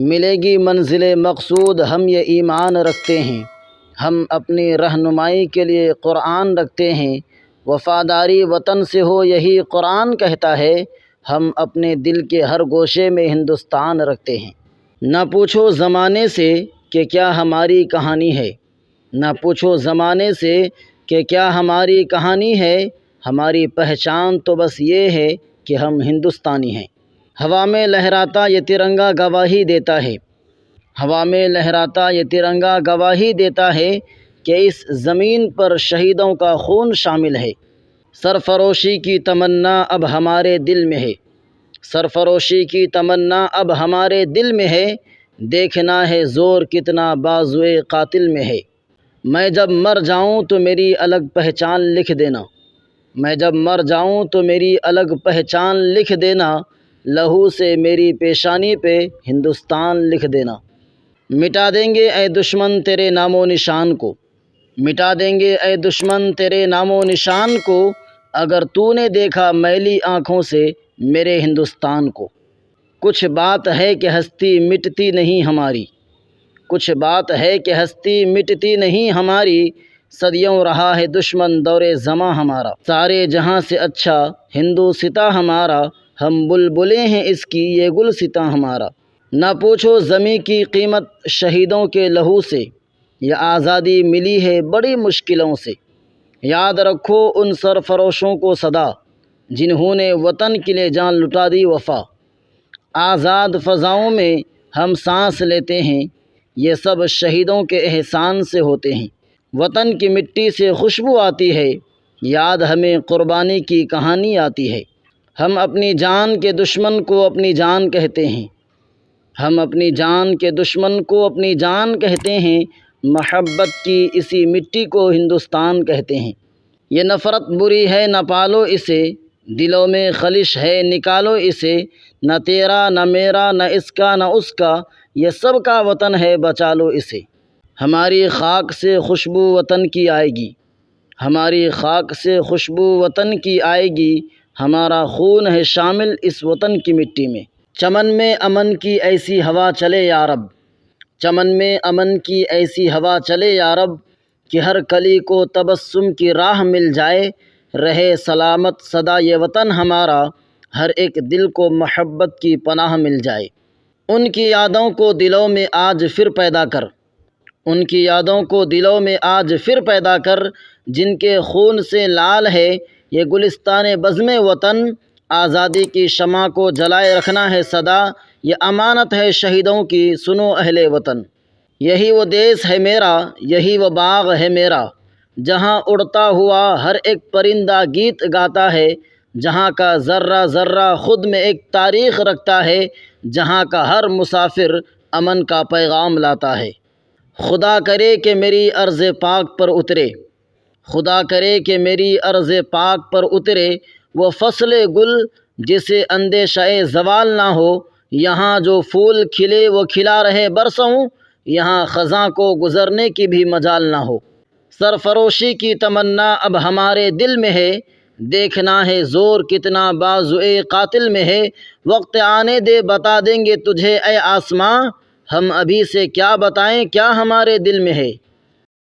ملے گی منزل مقصود ہم یہ ایمان رکھتے ہیں، ہم اپنی رہنمائی کے لیے قرآن رکھتے ہیں، وفاداری وطن سے ہو یہی قرآن کہتا ہے، ہم اپنے دل کے ہر گوشے میں ہندوستان رکھتے ہیں۔ نہ پوچھو زمانے سے کہ کیا ہماری کہانی ہے، نہ پوچھو زمانے سے کہ کیا ہماری کہانی ہے، ہماری پہچان تو بس یہ ہے کہ ہم ہندوستانی ہیں۔ ہوا میں لہراتا یہ ترنگا گواہی دیتا ہے، ہوا میں لہراتا یہ ترنگا گواہی دیتا ہے کہ اس زمین پر شہیدوں کا خون شامل ہے۔ سرفروشی کی تمنا اب ہمارے دل میں ہے، سرفروشی کی تمنا اب ہمارے دل میں ہے، دیکھنا ہے زور کتنا بازوئے قاتل میں ہے۔ میں جب مر جاؤں تو میری الگ پہچان لکھ دینا، میں جب مر جاؤں تو میری الگ پہچان لکھ دینا، لہو سے میری پیشانی پہ ہندوستان لکھ دینا۔ مٹا دیں گے اے دشمن تیرے نام و نشان کو، مٹا دیں گے اے دشمن تیرے نام و نشان کو، اگر تو نے دیکھا میلی آنکھوں سے میرے ہندوستان کو۔ کچھ بات ہے کہ ہستی مٹتی نہیں ہماری، کچھ بات ہے کہ ہستی مٹتی نہیں ہماری، صدیوں رہا ہے دشمن دور زماں ہمارا، سارے جہاں سے اچھا ہندوستاں ہمارا، ہم بلبلیں ہیں اس کی یہ گلستاں ہمارا۔ نہ پوچھو زمیں کی قیمت شہیدوں کے لہو سے، یہ آزادی ملی ہے بڑی مشکلوں سے، یاد رکھو ان سرفروشوں کو صدا، جنہوں نے وطن کے لیے جان لٹا دی وفا۔ آزاد فضاؤں میں ہم سانس لیتے ہیں، یہ سب شہیدوں کے احسان سے ہوتے ہیں۔ وطن کی مٹی سے خوشبو آتی ہے، یاد ہمیں قربانی کی کہانی آتی ہے۔ ہم اپنی جان کے دشمن کو اپنی جان کہتے ہیں، ہم اپنی جان کے دشمن کو اپنی جان کہتے ہیں، محبت کی اسی مٹی کو ہندوستان کہتے ہیں۔ یہ نفرت بری ہے نہ پالو اسے، دلوں میں خلش ہے نکالو اسے، نہ تیرا نہ میرا نہ اس کا نہ اس کا، یہ سب کا وطن ہے بچا لو اسے۔ ہماری خاک سے خوشبو وطن کی آئے گی، ہماری خاک سے خوشبو وطن کی آئے گی، ہمارا خون ہے شامل اس وطن کی مٹی میں۔ چمن میں امن کی ایسی ہوا چلے یا رب، چمن میں امن کی ایسی ہوا چلے یا رب، کہ ہر کلی کو تبسم کی راہ مل جائے، رہے سلامت سدا یہ وطن ہمارا، ہر ایک دل کو محبت کی پناہ مل جائے۔ ان کی یادوں کو دلوں میں آج پھر پیدا کر، ان کی یادوں کو دلوں میں آج پھر پیدا کر، جن کے خون سے لال ہے یہ گلستان بزم وطن، آزادی کی شمع کو جلائے رکھنا ہے سدا، یہ امانت ہے شہیدوں کی سنو اہل وطن۔ یہی وہ دیس ہے میرا، یہی وہ باغ ہے میرا، جہاں اڑتا ہوا ہر ایک پرندہ گیت گاتا ہے، جہاں کا ذرہ ذرہ خود میں ایک تاریخ رکھتا ہے، جہاں کا ہر مسافر امن کا پیغام لاتا ہے۔ خدا کرے کہ میری ارض پاک پر اترے، خدا کرے کہ میری ارض پاک پر اترے وہ فصل گل جسے اندیشہ زوال نہ ہو، یہاں جو پھول کھلے وہ کھلا رہے برسوں، یہاں خزاں کو گزرنے کی بھی مجال نہ ہو۔ سرفروشی کی تمنا اب ہمارے دل میں ہے، دیکھنا ہے زور کتنا بازوئے قاتل میں ہے، وقت آنے دے بتا دیں گے تجھے اے آسماں، ہم ابھی سے کیا بتائیں کیا ہمارے دل میں ہے۔